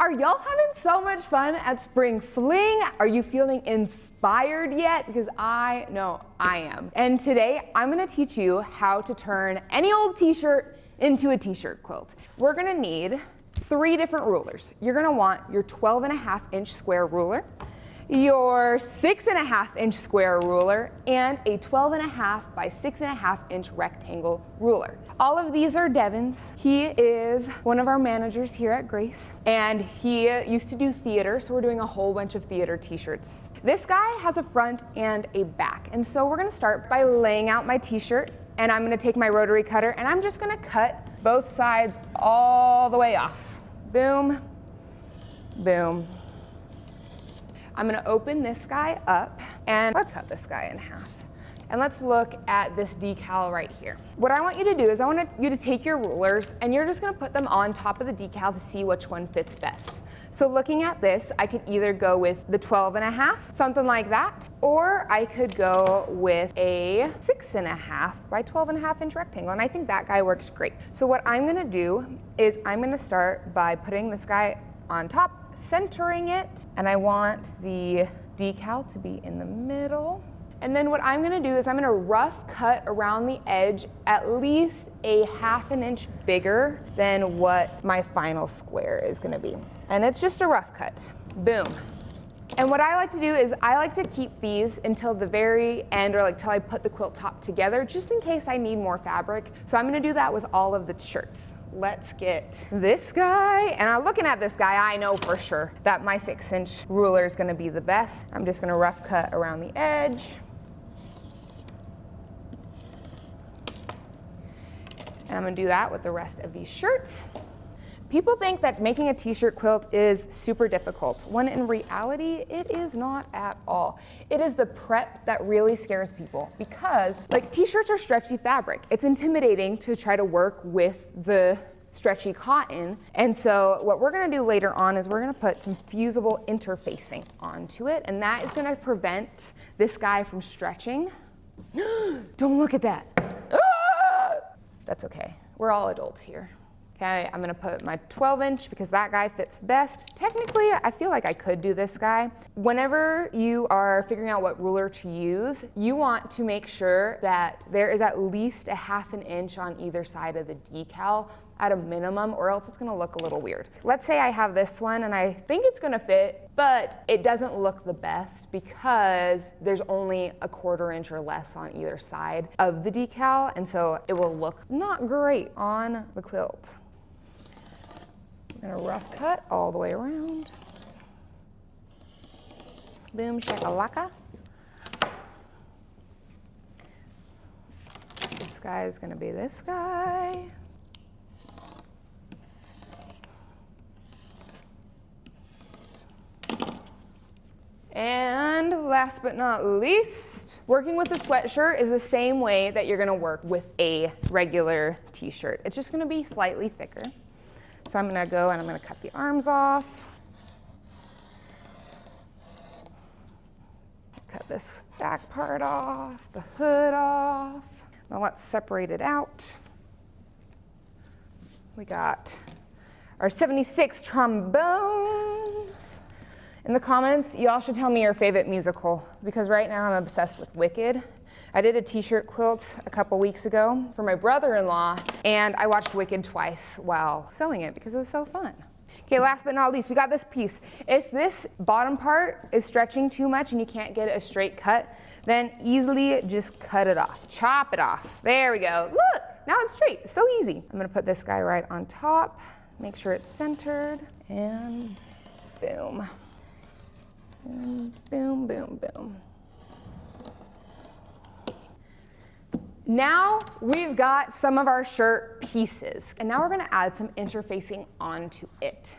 Are y'all having so much fun at Spring Fling? Are you feeling inspired yet? Because I know I am. And today I'm gonna teach you how to turn any old t-shirt into a t-shirt quilt. We're gonna need 3 different rulers. You're gonna want your 12.5-inch square ruler, your 6.5-inch square ruler, and a 12.5 by 6.5-inch rectangle ruler. All of these are Devin's. He is one of our managers here at Grace, and he used to do theater, so we're doing a whole bunch of theater t-shirts. This guy has a front and a back, and so we're gonna start by laying out my t-shirt, and I'm gonna take my rotary cutter, and I'm just gonna cut both sides all the way off. Boom, boom. I'm gonna open this guy up, and let's cut this guy in half. And let's look at this decal right here. What I want you to do is I want you to take your rulers and you're just gonna put them on top of the decal to see which one fits best. So looking at this, I could either go with the 12.5, something like that, or I could go with a 6.5 by 12.5-inch rectangle, and I think that guy works great. So what I'm gonna do is I'm gonna start by putting this guy on top, centering it, and I want the decal to be in the middle. And then what I'm gonna do is I'm gonna rough cut around the edge at least a 1/2 inch bigger than what my final square is gonna be. And it's just a rough cut, boom. And what I like to do is I like to keep these until the very end, or like till I put the quilt top together, just in case I need more fabric. So I'm gonna do that with all of the shirts. Let's get this guy, and I'm looking at this guy, I know for sure that my 6-inch ruler is gonna be the best. I'm just gonna rough cut around the edge. And I'm gonna do that with the rest of these shirts. People think that making a t-shirt quilt is super difficult, when in reality, it is not at all. It is the prep that really scares people, because like t-shirts are stretchy fabric. It's intimidating to try to work with the stretchy cotton. And so what we're gonna do later on is we're gonna put some fusible interfacing onto it, and that is gonna prevent this guy from stretching. Don't look at that. That's okay, we're all adults here. Okay, I'm gonna put my 12-inch because that guy fits best. Technically, I feel like I could do this guy. Whenever you are figuring out what ruler to use, you want to make sure that there is at least a 1/2 inch on either side of the decal at a minimum, or else it's gonna look a little weird. Let's say I have this one and I think it's gonna fit, but it doesn't look the best because there's only a 1/4 inch or less on either side of the decal, and so it will look not great on the quilt. I'm gonna rough cut all the way around. Boom shakalaka. This guy is gonna be this guy. And last but not least, working with a sweatshirt is the same way that you're gonna work with a regular t-shirt. It's just gonna be slightly thicker. So I'm gonna go and I'm gonna cut the arms off. Cut this back part off, the hood off. Now let's separate it out. We got our 76 trombones. In the comments, y'all should tell me your favorite musical, because right now I'm obsessed with Wicked. I did a t-shirt quilt a couple weeks ago for my brother-in-law, and I watched Wicked twice while sewing it because it was so fun. Okay, last but not least, we got this piece. If this bottom part is stretching too much and you can't get a straight cut, then easily just cut it off, chop it off. There we go, look, now it's straight, so easy. I'm gonna put this guy right on top, make sure it's centered, and boom. Boom, boom, boom, boom. Now we've got some of our shirt pieces, and now we're gonna add some interfacing onto it.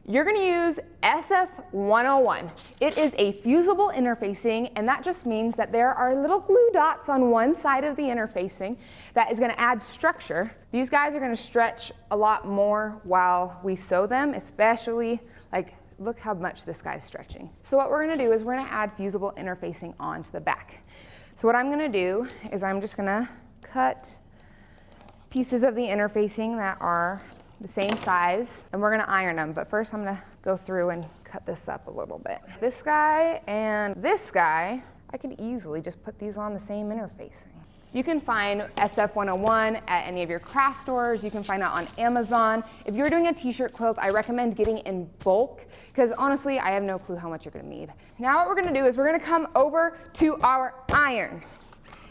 You're gonna use SF101. It is a fusible interfacing, and that just means that there are little glue dots on one side of the interfacing that is gonna add structure. These guys are gonna stretch a lot more while we sew them, especially like, look how much this guy's stretching. So what we're gonna do is we're gonna add fusible interfacing onto the back. So what I'm gonna do is I'm just gonna cut pieces of the interfacing that are the same size, and we're gonna iron them. But first I'm gonna go through and cut this up a little bit. This guy and this guy, I could easily just put these on the same interfacing. You can find SF101 at any of your craft stores. You can find it on Amazon. If you're doing a t-shirt quilt, I recommend getting in bulk, because honestly, I have no clue how much you're gonna need. Now what we're gonna do is we're gonna come over to our iron.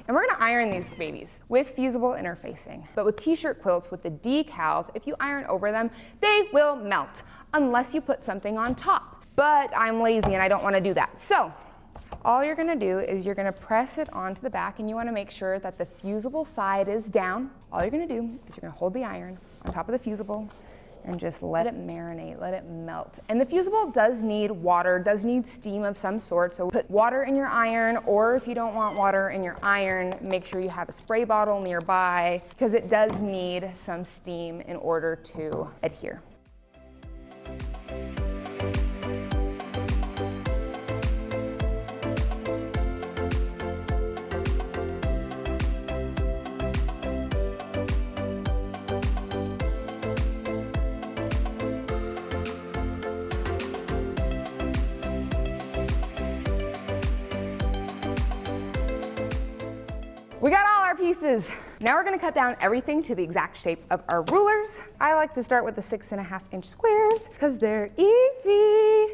And we're gonna iron these babies with fusible interfacing. But with t-shirt quilts, with the decals, if you iron over them, they will melt, unless you put something on top. But I'm lazy and I don't wanna do that. So, all you're gonna do is you're gonna press it onto the back, and you wanna make sure that the fusible side is down. All you're gonna do is you're gonna hold the iron on top of the fusible and just let it marinate, let it melt. And the fusible does need water, does need steam of some sort, so put water in your iron, or if you don't want water in your iron, make sure you have a spray bottle nearby, because it does need some steam in order to adhere. We got all our pieces. Now we're gonna cut down everything to the exact shape of our rulers. I like to start with the 6.5-inch squares because they're easy.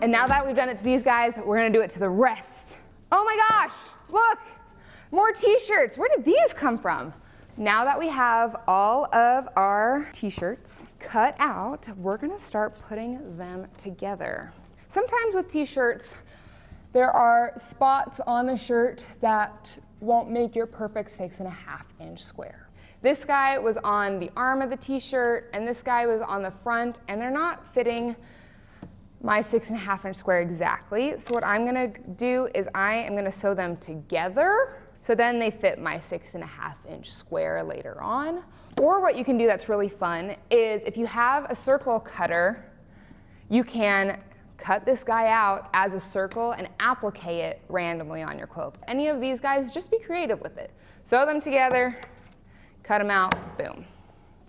And now that we've done it to these guys, we're gonna do it to the rest. Oh my gosh, look! More t-shirts. Where did these come from? Now that we have all of our t-shirts cut out, we're gonna start putting them together. Sometimes with t-shirts, there are spots on the shirt that won't make your perfect 6.5-inch square. This guy was on the arm of the t-shirt, and this guy was on the front, and they're not fitting my 6.5-inch square exactly. So what I'm gonna do is I am gonna sew them together, so then they fit my 6.5-inch square later on. Or what you can do that's really fun is if you have a circle cutter, you can cut this guy out as a circle and applique it randomly on your quilt. Any of these guys, just be creative with it. Sew them together, cut them out, boom.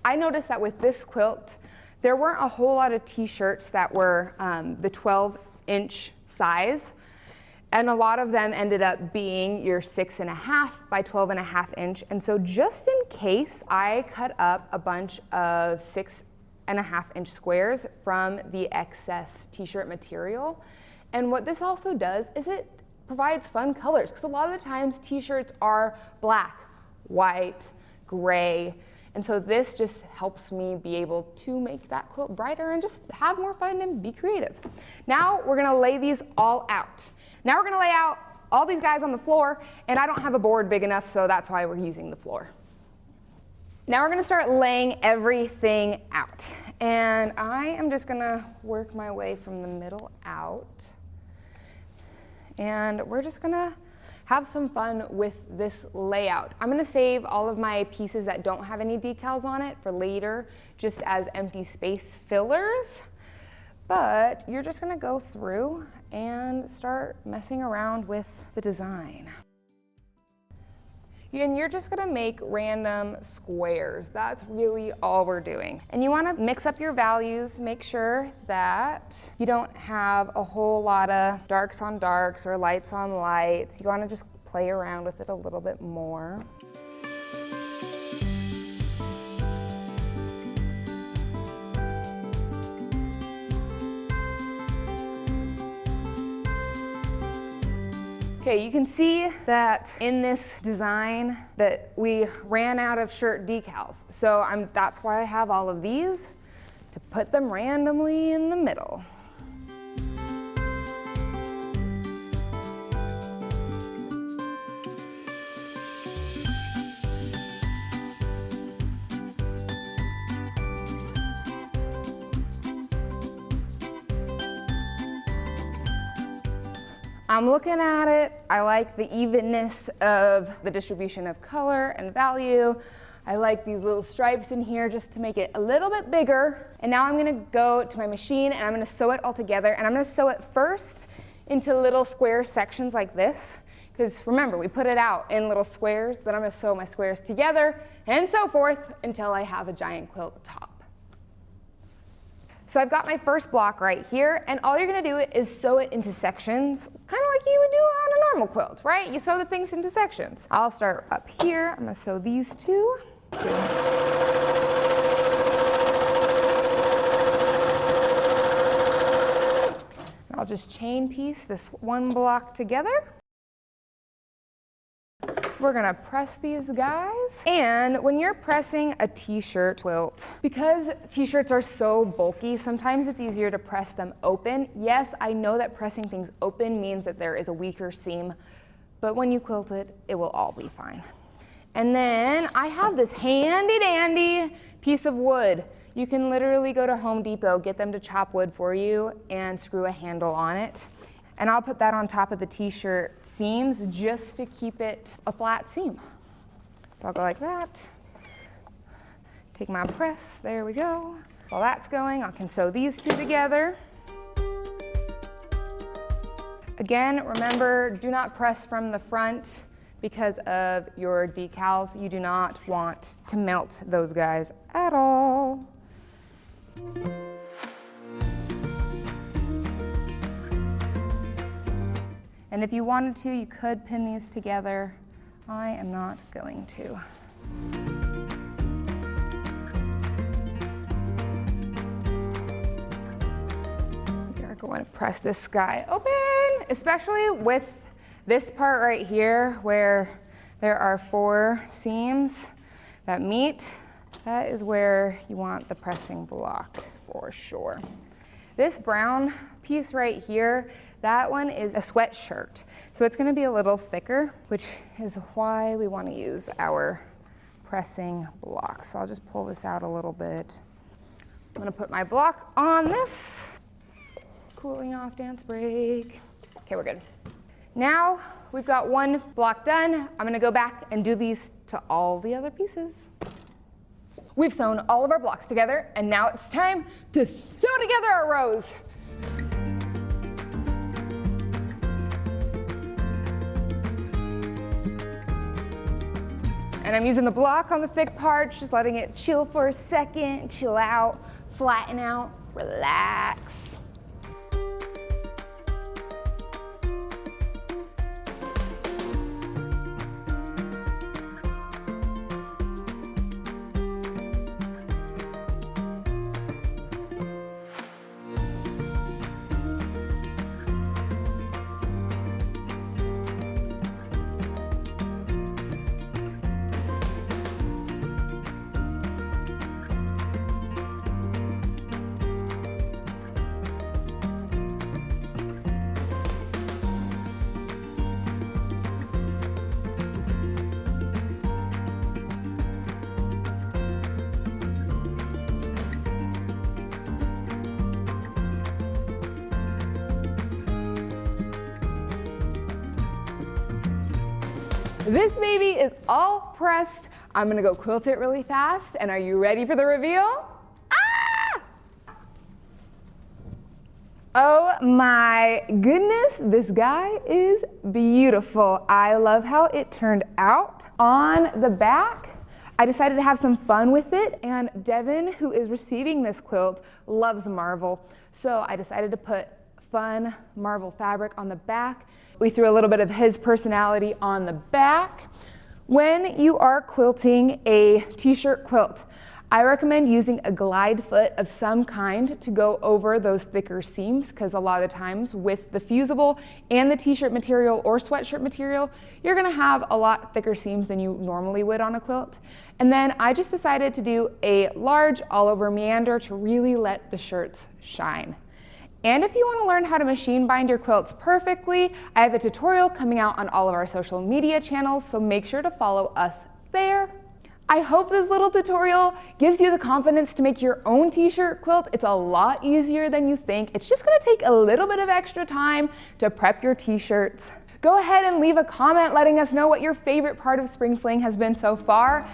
I noticed that with this quilt, there weren't a whole lot of t-shirts that were the 12-inch size. And a lot of them ended up being your 6.5 by 12.5 inch. And so just in case, I cut up a bunch of 6.5-inch squares from the excess t-shirt material. And what this also does is it provides fun colors, because a lot of the times t-shirts are black, white, gray. And so this just helps me be able to make that quilt brighter and just have more fun and be creative. Now we're gonna lay these all out. Now we're gonna lay out all these guys on the floor, and I don't have a board big enough, so that's why we're using the floor. Now we're gonna start laying everything out. And I am just gonna work my way from the middle out. And we're just gonna have some fun with this layout. I'm gonna save all of my pieces that don't have any decals on it for later, just as empty space fillers. But you're just gonna go through and start messing around with the design. And you're just gonna make random squares. That's really all we're doing. And you wanna mix up your values, make sure that you don't have a whole lot of darks on darks or lights on lights. You wanna just play around with it a little bit more. Okay, you can see that in this design that we ran out of shirt decals. So that's why I have all of these, to put them randomly in the middle. I'm looking at it, I like the evenness of the distribution of color and value. I like these little stripes in here just to make it a little bit bigger. And now I'm gonna go to my machine and I'm gonna sew it all together, and I'm gonna sew it first into little square sections like this. Because remember, we put it out in little squares, then I'm gonna sew my squares together and so forth until I have a giant quilt top. So I've got my first block right here, and all you're gonna do is sew it into sections, kind of like you would do on a normal quilt, right? You sew the things into sections. I'll start up here. I'm gonna sew these two. I'll just chain piece this one block together. We're gonna press these guys. And when you're pressing a t-shirt quilt, because t-shirts are so bulky, sometimes it's easier to press them open. Yes, I know that pressing things open means that there is a weaker seam, but when you quilt it, it will all be fine. And then I have this handy dandy piece of wood. You can literally go to Home Depot, get them to chop wood for you and screw a handle on it. And I'll put that on top of the t-shirt seams just to keep it a flat seam. So I'll go like that. Take my press, there we go. While that's going, I can sew these two together. Again, remember, do not press from the front because of your decals. You do not want to melt those guys at all. And if you wanted to, you could pin these together. I am not going to. We are going to press this guy open, especially with this part right here where there are 4 seams that meet. That is where you want the pressing block for sure. This brown piece right here, that one is a sweatshirt. So it's gonna be a little thicker, which is why we wanna use our pressing block. So I'll just pull this out a little bit. I'm gonna put my block on this. Cooling off dance break. Okay, we're good. Now we've got one block done. I'm gonna go back and do these to all the other pieces. We've sewn all of our blocks together, and now it's time to sew together our rows. And I'm using the block on the thick part, just letting it chill for a second, chill out, flatten out, relax. This baby is all pressed. I'm gonna go quilt it really fast, and are you ready for the reveal? Ah! Oh my goodness, this guy is beautiful. I love how it turned out. On the back, I decided to have some fun with it, and Devin, who is receiving this quilt, loves Marvel. So I decided to put fun Marvel fabric on the back. We threw a little bit of his personality on the back. When you are quilting a t-shirt quilt, I recommend using a glide foot of some kind to go over those thicker seams, because a lot of the times with the fusible and the t-shirt material or sweatshirt material, you're gonna have a lot thicker seams than you normally would on a quilt. And then I just decided to do a large all over meander to really let the shirts shine. And if you want to learn how to machine bind your quilts perfectly, I have a tutorial coming out on all of our social media channels, so make sure to follow us there. I hope this little tutorial gives you the confidence to make your own t-shirt quilt. It's a lot easier than you think. It's just going to take a little bit of extra time to prep your t-shirts. Go ahead and leave a comment letting us know what your favorite part of Spring Fling has been so far.